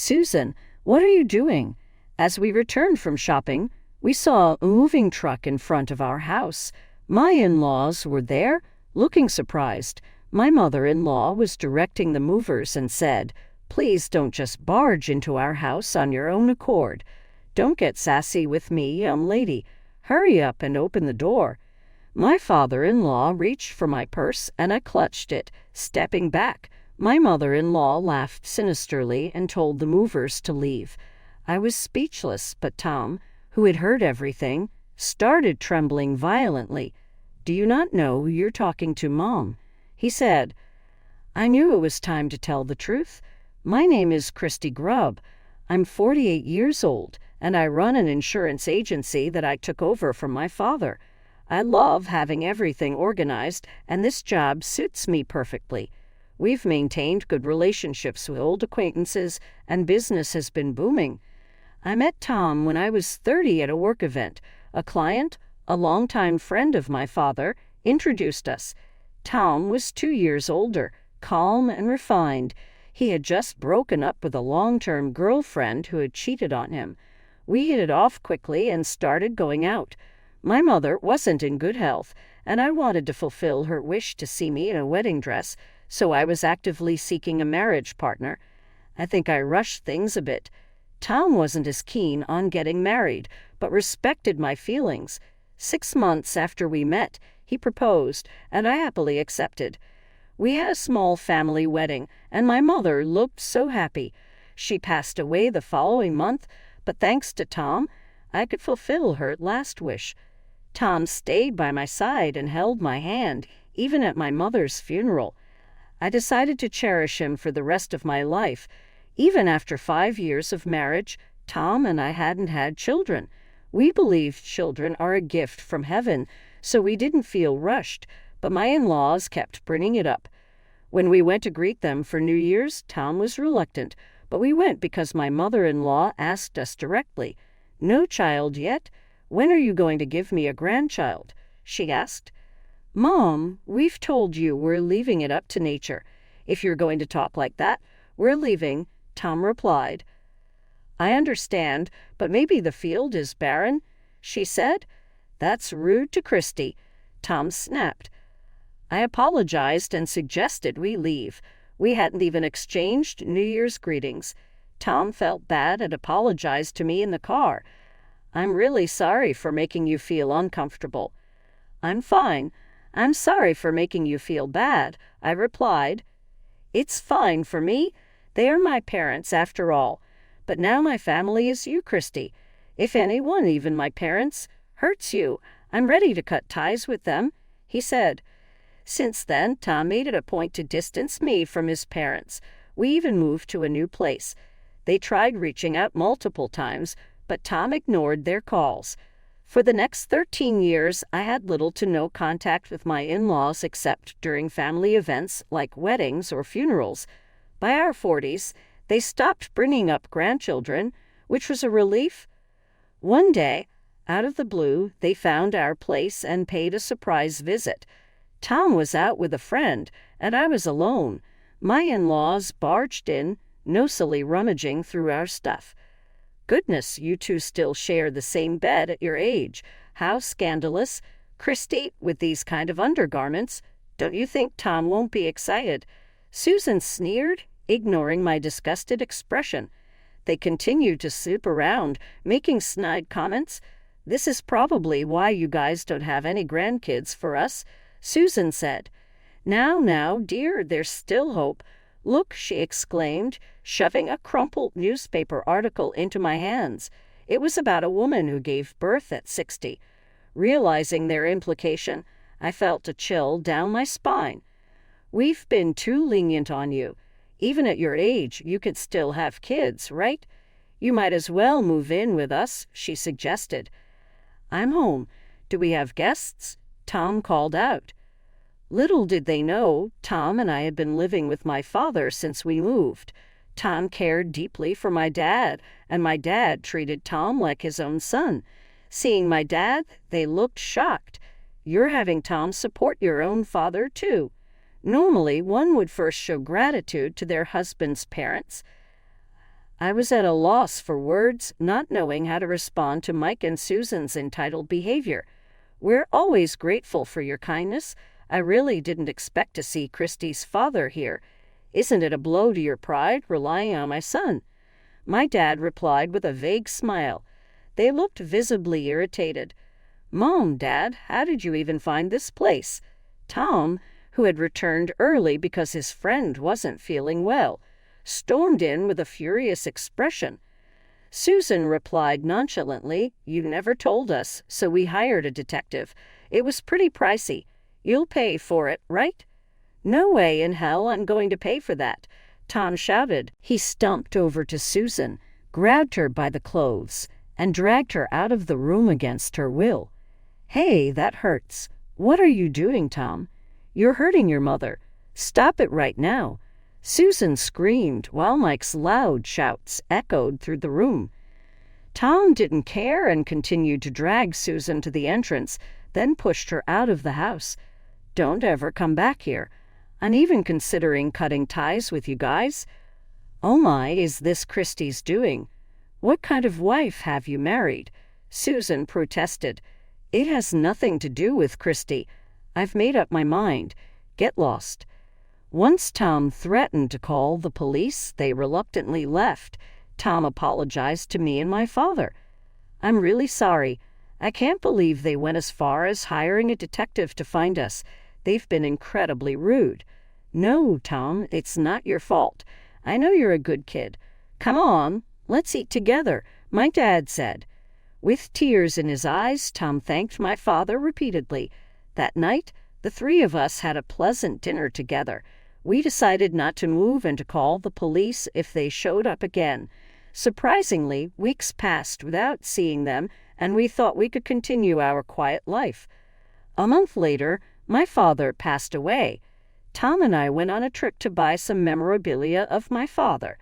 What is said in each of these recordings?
"Susan, what are you doing?" As we returned from shopping, we saw a moving truck in front of our house. My in-laws were there, looking surprised. My mother-in-law was directing the movers and said, "Please don't just barge into our house on your own accord. Don't get sassy with me, young lady. Hurry up and open the door." My father-in-law reached for my purse and I clutched it, stepping back. My mother-in-law laughed sinisterly and told the movers to leave. I was speechless, but Tom, who had heard everything, started trembling violently. "Do you not know who you're talking to, Mom?" he said. I knew it was time to tell the truth. "My name is Christy Grubb. I'm 48 years old, and I run an insurance agency that I took over from my father. I love having everything organized, and this job suits me perfectly. We've maintained good relationships with old acquaintances, and business has been booming. I met Tom when I was 30 at a work event. A client, a longtime friend of my father, introduced us. Tom was 2 years older, calm and refined. He had just broken up with a long-term girlfriend who had cheated on him. We hit it off quickly and started going out. My mother wasn't in good health, and I wanted to fulfill her wish to see me in a wedding dress, so I was actively seeking a marriage partner. I think I rushed things a bit. Tom wasn't as keen on getting married, but respected my feelings. 6 months after we met, he proposed, and I happily accepted. We had a small family wedding, and my mother looked so happy. She passed away the following month, but thanks to Tom, I could fulfill her last wish. Tom stayed by my side and held my hand, even at my mother's funeral. I decided to cherish him for the rest of my life. Even after 5 years of marriage, Tom and I hadn't had children. We believed children are a gift from heaven, so we didn't feel rushed, but my in-laws kept bringing it up. When we went to greet them for New Year's, Tom was reluctant, but we went because my mother-in-law asked us directly. "No child yet? When are you going to give me a grandchild?" she asked. "Mom, we've told you we're leaving it up to nature. If you're going to talk like that, we're leaving," Tom replied. "I understand, but maybe the field is barren," she said. "That's rude to Christy," Tom snapped. I apologized and suggested we leave. We hadn't even exchanged New Year's greetings. Tom felt bad and apologized to me in the car. "I'm really sorry for making you feel uncomfortable." "I'm fine. I'm sorry for making you feel bad," I replied. "It's fine for me. They are my parents after all. But now my family is you, Christy. If anyone, even my parents, hurts you, I'm ready to cut ties with them," he said. Since then, Tom made it a point to distance me from his parents. We even moved to a new place. They tried reaching out multiple times, but Tom ignored their calls. For the next 13 years, I had little to no contact with my in-laws except during family events like weddings or funerals. By our 40s, they stopped bringing up grandchildren, which was a relief. One day, out of the blue, they found our place and paid a surprise visit. Tom was out with a friend, and I was alone. My in-laws barged in, nosily rummaging through our stuff. "Goodness, you two still share the same bed at your age. How scandalous. Christy, with these kind of undergarments. Don't you think Tom won't be excited?" Susan sneered, ignoring my disgusted expression. They continued to swoop around, making snide comments. "This is probably why you guys don't have any grandkids for us," Susan said. Now, dear, there's still hope. Look," she exclaimed, shoving a crumpled newspaper article into my hands. It was about a woman who gave birth at 60. Realizing their implication, I felt a chill down my spine. "We've been too lenient on you. Even at your age, you could still have kids, right? You might as well move in with us," she suggested. "I'm home. Do we have guests?" Tom called out. Little did they know, Tom and I had been living with my father since we moved. Tom cared deeply for my dad, and my dad treated Tom like his own son. Seeing my dad, they looked shocked. "You're having Tom support your own father, too." Normally, one would first show gratitude to their husband's parents. I was at a loss for words, not knowing how to respond to Mike and Susan's entitled behavior. "We're always grateful for your kindness. I really didn't expect to see Christy's father here. Isn't it a blow to your pride, relying on my son?" My dad replied with a vague smile. They looked visibly irritated. "Mom, Dad, how did you even find this place?" Tom, who had returned early because his friend wasn't feeling well, stormed in with a furious expression. Susan replied nonchalantly, "You never told us, so we hired a detective. It was pretty pricey. You'll pay for it, right?" "No way in hell I'm going to pay for that," Tom shouted. He stumped over to Susan, grabbed her by the clothes, and dragged her out of the room against her will. "Hey, that hurts. What are you doing, Tom? You're hurting your mother. Stop it right now." Susan screamed while Mike's loud shouts echoed through the room. Tom didn't care and continued to drag Susan to the entrance, then pushed her out of the house. "Don't ever come back here. I'm even considering cutting ties with you guys." "Oh my, is this Christy's doing? What kind of wife have you married?" Susan protested. "It has nothing to do with Christy. I've made up my mind. Get lost." Once Tom threatened to call the police, they reluctantly left. Tom apologized to me and my father. "I'm really sorry. I can't believe they went as far as hiring a detective to find us. They've been incredibly rude." "No, Tom, it's not your fault. I know you're a good kid. Come on, let's eat together," my dad said. With tears in his eyes, Tom thanked my father repeatedly. That night, the three of us had a pleasant dinner together. We decided not to move and to call the police if they showed up again. Surprisingly, weeks passed without seeing them, and we thought we could continue our quiet life. A month later, my father passed away. Tom and I went on a trip to buy some memorabilia of my father.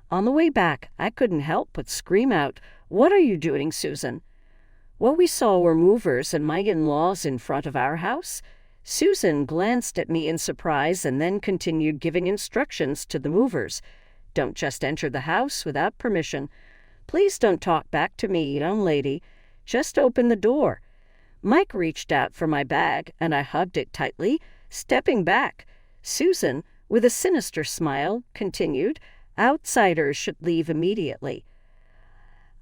On the way back, I couldn't help but scream out, "What are you doing, Susan?" What we saw were movers and my in-laws in front of our house. Susan glanced at me in surprise and then continued giving instructions to the movers. "Don't just enter the house without permission. Please don't talk back to me, young lady. Just open the door." Mike reached out for my bag, and I hugged it tightly, stepping back. Susan, with a sinister smile, continued, "Outsiders should leave immediately."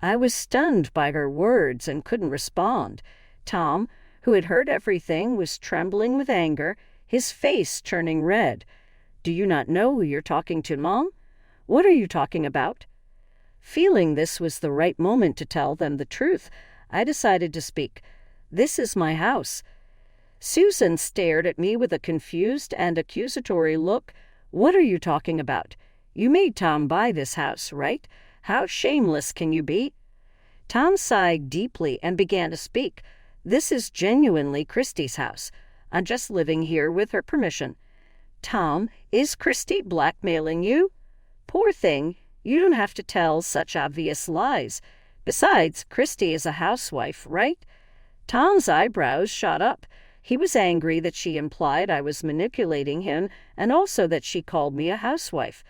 I was stunned by her words and couldn't respond. Tom, who had heard everything, was trembling with anger, his face turning red. "Do you not know who you're talking to, Mom? What are you talking about?" Feeling this was the right moment to tell them the truth, I decided to speak. "This is my house." Susan stared at me with a confused and accusatory look. "What are you talking about? You made Tom buy this house, right? How shameless can you be?" Tom sighed deeply and began to speak. "This is genuinely Christy's house. I'm just living here with her permission." "Tom, is Christy blackmailing you?" "Poor thing, you don't have to tell such obvious lies. Besides, Christy is a housewife, right?" Tom's eyebrows shot up. He was angry that she implied I was manipulating him and also that she called me a housewife.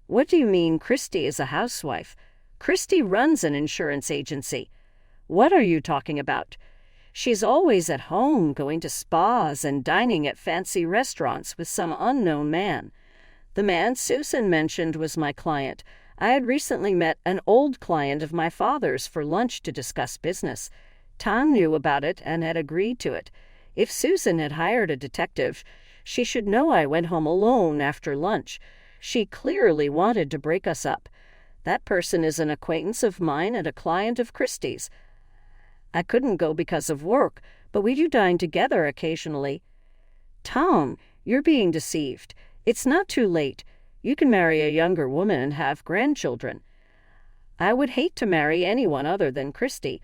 "What do you mean Christy is a housewife?" "Christy runs an insurance agency." "What are you talking about?" "She's always at home, going to spas and dining at fancy restaurants with some unknown man." The man Susan mentioned was my client. I had recently met an old client of my father's for lunch to discuss business. Tom knew about it and had agreed to it. If Susan had hired a detective, she should know I went home alone after lunch. She clearly wanted to break us up. That person is an acquaintance of mine and a client of Christy's. I couldn't go because of work, but we do dine together occasionally. "Tom, you're being deceived. It's not too late. You can marry a younger woman and have grandchildren." "I would hate to marry anyone other than Christy.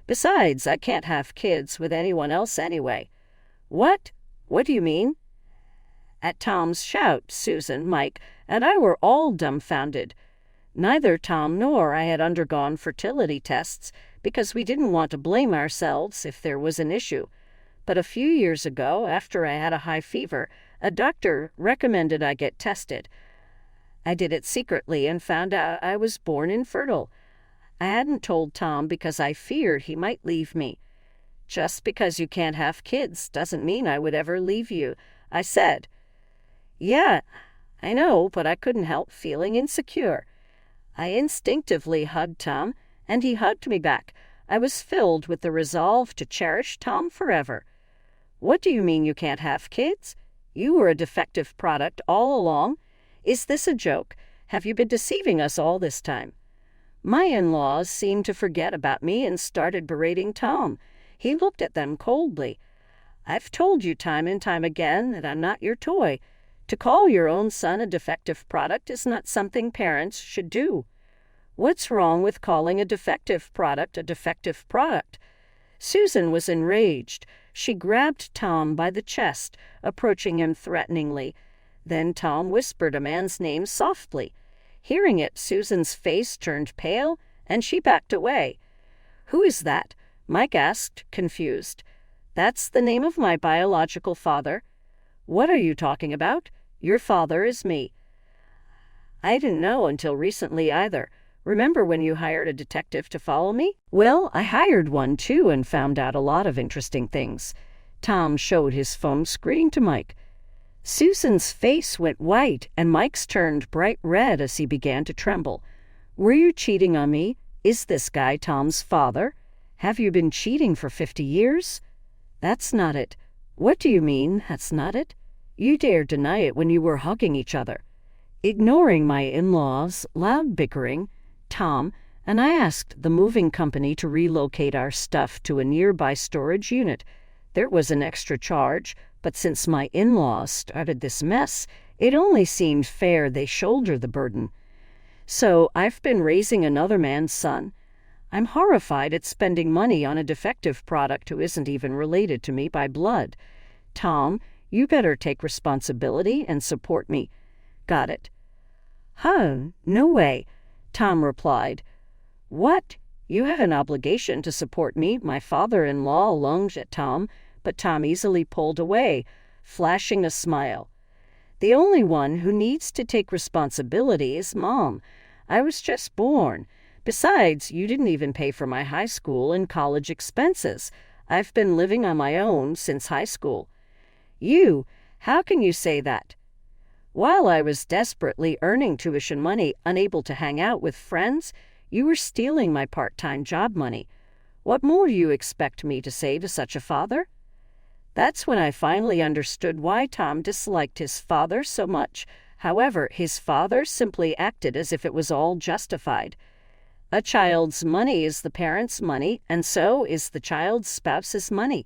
Besides, I can't have kids with anyone else anyway." "What? What do you mean?" At Tom's shout, Susan, Mike, and I were all dumbfounded. Neither Tom nor I had undergone fertility tests because we didn't want to blame ourselves if there was an issue. But a few years ago, after I had a high fever, a doctor recommended I get tested. I did it secretly and found out I was born infertile. I hadn't told Tom because I feared he might leave me. Just because you can't have kids doesn't mean I would ever leave you, I said. Yeah, I know, but I couldn't help feeling insecure. I instinctively hugged Tom, and he hugged me back. I was filled with the resolve to cherish Tom forever. What do you mean you can't have kids? You were a defective product all along. Is this a joke? Have you been deceiving us all this time? My in-laws seemed to forget about me and started berating Tom. He looked at them coldly. I've told you time and time again that I'm not your toy. To call your own son a defective product is not something parents should do. What's wrong with calling a defective product a defective product? Susan was enraged. She grabbed Tom by the chest, approaching him threateningly. Then Tom whispered a man's name softly. Hearing it, Susan's face turned pale, and she backed away. Who is that? Mike asked, confused. That's the name of my biological father. What are you talking about? Your father is me. I didn't know until recently either. Remember when you hired a detective to follow me? Well, I hired one too and found out a lot of interesting things. Tom showed his phone screen to Mike. Susan's face went white and Mike's turned bright red as he began to tremble. Were you cheating on me? Is this guy Tom's father? Have you been cheating for 50 years? That's not it. What do you mean, that's not it? You dared deny it when you were hugging each other. Ignoring my in-laws' loud bickering, Tom and I asked the moving company to relocate our stuff to a nearby storage unit. There was an extra charge, but since my in-laws started this mess, it only seemed fair they shoulder the burden. So I've been raising another man's son. I'm horrified at spending money on a defective product who isn't even related to me by blood. Tom, you better take responsibility and support me. Got it? Huh, no way, Tom replied. What? You have an obligation to support me, my father-in-law lunged at Tom, but Tom easily pulled away, flashing a smile. The only one who needs to take responsibility is Mom. I was just born. Besides, you didn't even pay for my high school and college expenses. I've been living on my own since high school. You? How can you say that? While I was desperately earning tuition money, unable to hang out with friends, you were stealing my part-time job money. What more do you expect me to say to such a father? That's when I finally understood why Tom disliked his father so much. However, his father simply acted as if it was all justified. A child's money is the parent's money, and so is the child's spouse's money.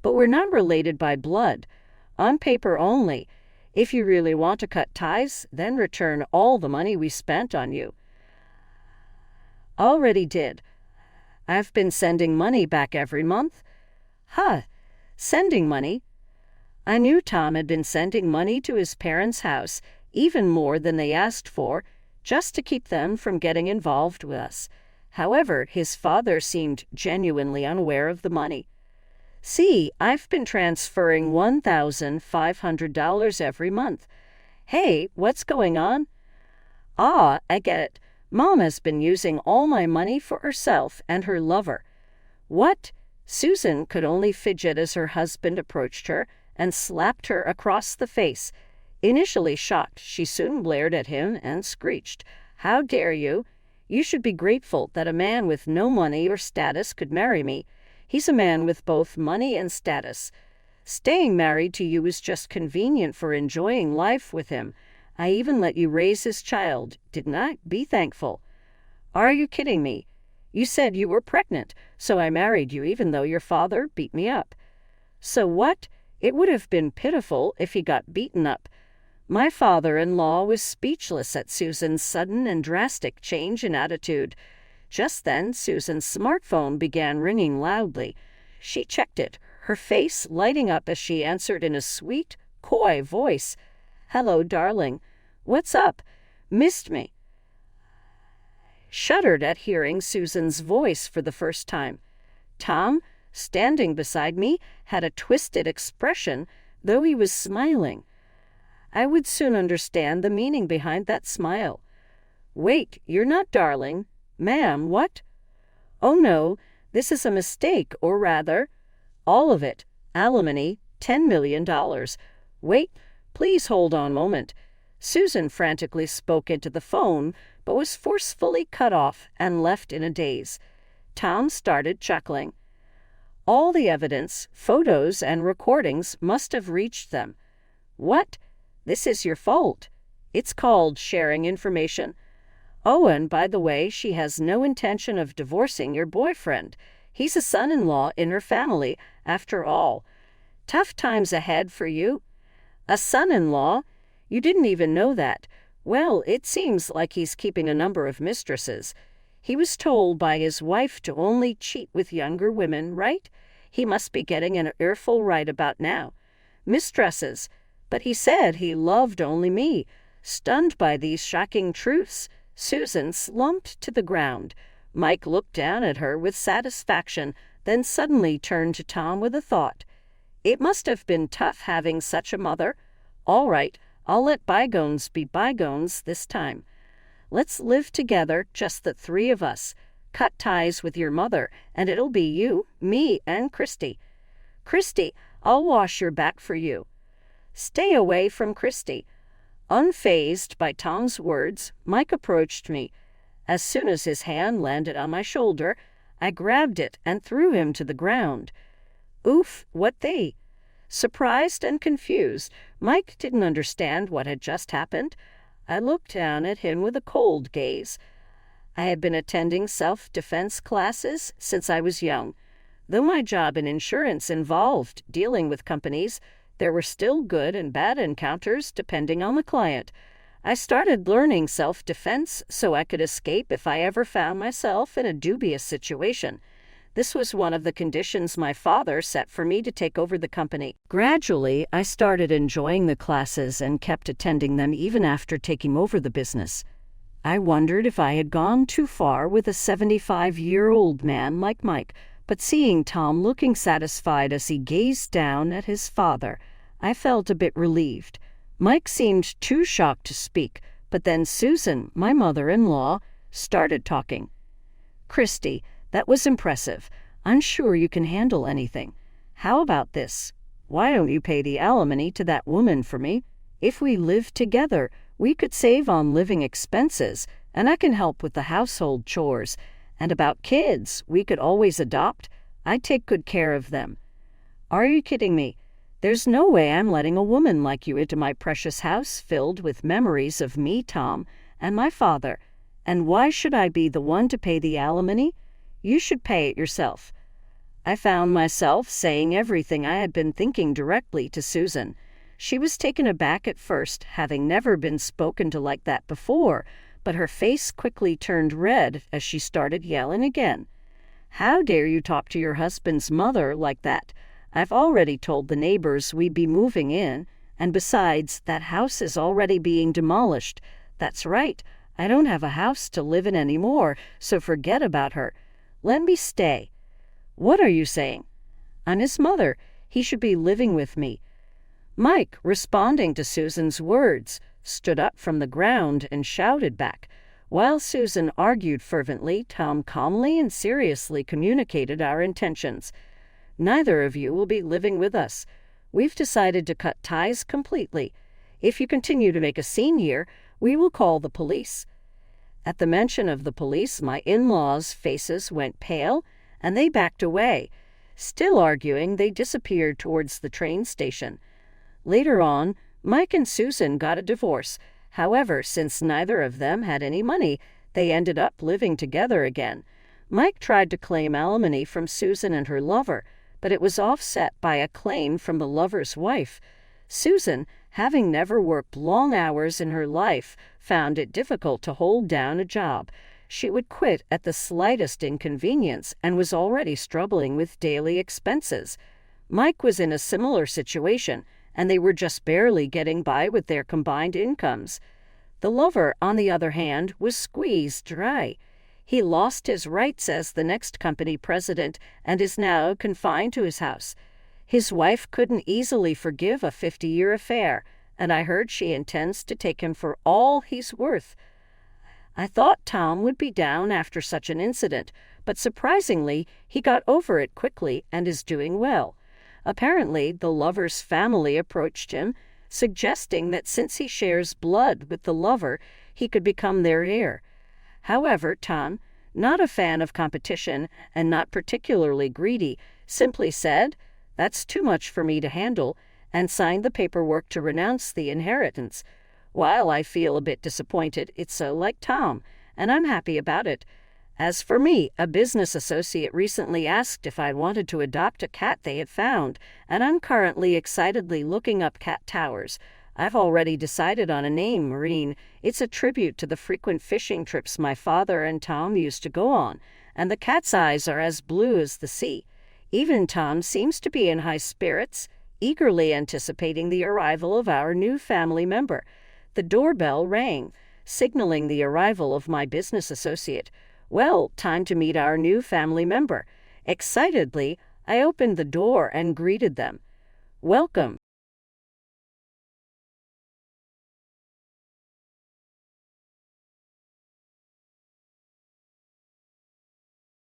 But we're not related by blood. On paper only. If you really want to cut ties, then return all the money we spent on you. Already did. I've been sending money back every month. Huh, sending money? I knew Tom had been sending money to his parents' house, even more than they asked for, just to keep them from getting involved with us. However, his father seemed genuinely unaware of the money. See, I've been transferring $1,500 every month. Hey, what's going on? Ah, I get it. Mom has been using all my money for herself and her lover. What? Susan could only fidget as her husband approached her and slapped her across the face. Initially shocked, she soon blared at him and screeched, "How dare you? You should be grateful that a man with no money or status could marry me. He's a man with both money and status. Staying married to you is just convenient for enjoying life with him. I even let you raise his child, didn't I? Be thankful." Are you kidding me? You said you were pregnant, so I married you even though your father beat me up. So what? It would have been pitiful if he got beaten up. My father-in-law was speechless at Susan's sudden and drastic change in attitude. Just then, Susan's smartphone began ringing loudly. She checked it, her face lighting up as she answered in a sweet, coy voice. "Hello, darling. What's up? Missed me?" Shuddered at hearing Susan's voice for the first time. Tom, standing beside me, had a twisted expression, though he was smiling. I would soon understand the meaning behind that smile. Wait, you're not darling. Ma'am, what? Oh no, this is a mistake, or rather, all of it. Alimony, $10 million. Wait, please hold on a moment. Susan frantically spoke into the phone, but was forcefully cut off and left in a daze. Tom started chuckling. All the evidence, photos, and recordings must have reached them. What? This is your fault. It's called sharing information. Oh, and by the way, she has no intention of divorcing your boyfriend. He's a son-in-law in her family, after all. Tough times ahead for you. A son-in-law? You didn't even know that. Well, it seems like he's keeping a number of mistresses. He was told by his wife to only cheat with younger women, right? He must be getting an earful right about now. Mistresses. But he said he loved only me. Stunned by these shocking truths, Susan slumped to the ground. Mike looked down at her with satisfaction, then suddenly turned to Tom with a thought. It must have been tough having such a mother. All right, I'll let bygones be bygones this time. Let's live together, just the three of us. Cut ties with your mother, and it'll be you, me, and Christy. Christy, I'll wash your back for you. Stay away from Christy. Unfazed by Tom's words, Mike approached me. As soon as his hand landed on my shoulder, I grabbed it and threw him to the ground. Oof, what they? Surprised and confused, Mike didn't understand what had just happened. I looked down at him with a cold gaze. I had been attending self-defense classes since I was young. Though my job in insurance involved dealing with companies, there were still good and bad encounters depending on the client. I started learning self-defense so I could escape if I ever found myself in a dubious situation. This was one of the conditions my father set for me to take over the company. Gradually, I started enjoying the classes and kept attending them even after taking over the business. I wondered if I had gone too far with a 75-year-old man like Mike, but seeing Tom looking satisfied as he gazed down at his father, I felt a bit relieved. Mike seemed too shocked to speak, but then Susan, my mother-in-law, started talking. Christy, that was impressive. I'm sure you can handle anything. How about this? Why don't you pay the alimony to that woman for me? If we live together, we could save on living expenses, and I can help with the household chores. And about kids, we could always adopt. I'd take good care of them. Are you kidding me? There's no way I'm letting a woman like you into my precious house filled with memories of me, Tom, and my father. And why should I be the one to pay the alimony? You should pay it yourself. I found myself saying everything I had been thinking directly to Susan. She was taken aback at first, having never been spoken to like that before, but her face quickly turned red as she started yelling again. How dare you talk to your husband's mother like that? I've already told the neighbors we'd be moving in, and besides, that house is already being demolished. That's right, I don't have a house to live in anymore, so forget about her. Let me stay. What are you saying? I'm his mother. He should be living with me. Mike, responding to Susan's words, stood up from the ground and shouted back. While Susan argued fervently, Tom calmly and seriously communicated our intentions. Neither of you will be living with us. We've decided to cut ties completely. If you continue to make a scene here, we will call the police. At the mention of the police, my in-laws' faces went pale, and they backed away. Still arguing, they disappeared towards the train station. Later on, Mike and Susan got a divorce. However, since neither of them had any money, they ended up living together again. Mike tried to claim alimony from Susan and her lover, but it was offset by a claim from the lover's wife. Susan, having never worked long hours in her life, found it difficult to hold down a job. She would quit at the slightest inconvenience and was already struggling with daily expenses. Mike was in a similar situation, and they were just barely getting by with their combined incomes. The lover, on the other hand, was squeezed dry. He lost his rights as the next company president and is now confined to his house. His wife couldn't easily forgive a 50-year affair, and I heard she intends to take him for all he's worth. I thought Tom would be down after such an incident, but surprisingly, he got over it quickly and is doing well. Apparently, the lover's family approached him, suggesting that since he shares blood with the lover, he could become their heir. However, Tom, not a fan of competition and not particularly greedy, simply said, "That's too much for me to handle," and signed the paperwork to renounce the inheritance. While I feel a bit disappointed, it's so like Tom, and I'm happy about it. As for me, a business associate recently asked if I wanted to adopt a cat they had found, and I'm currently excitedly looking up cat towers. I've already decided on a name, Marine. It's a tribute to the frequent fishing trips my father and Tom used to go on, and the cat's eyes are as blue as the sea. Even Tom seems to be in high spirits, eagerly anticipating the arrival of our new family member. The doorbell rang, signaling the arrival of my business associate. Well, time to meet our new family member. Excitedly, I opened the door and greeted them. "Welcome,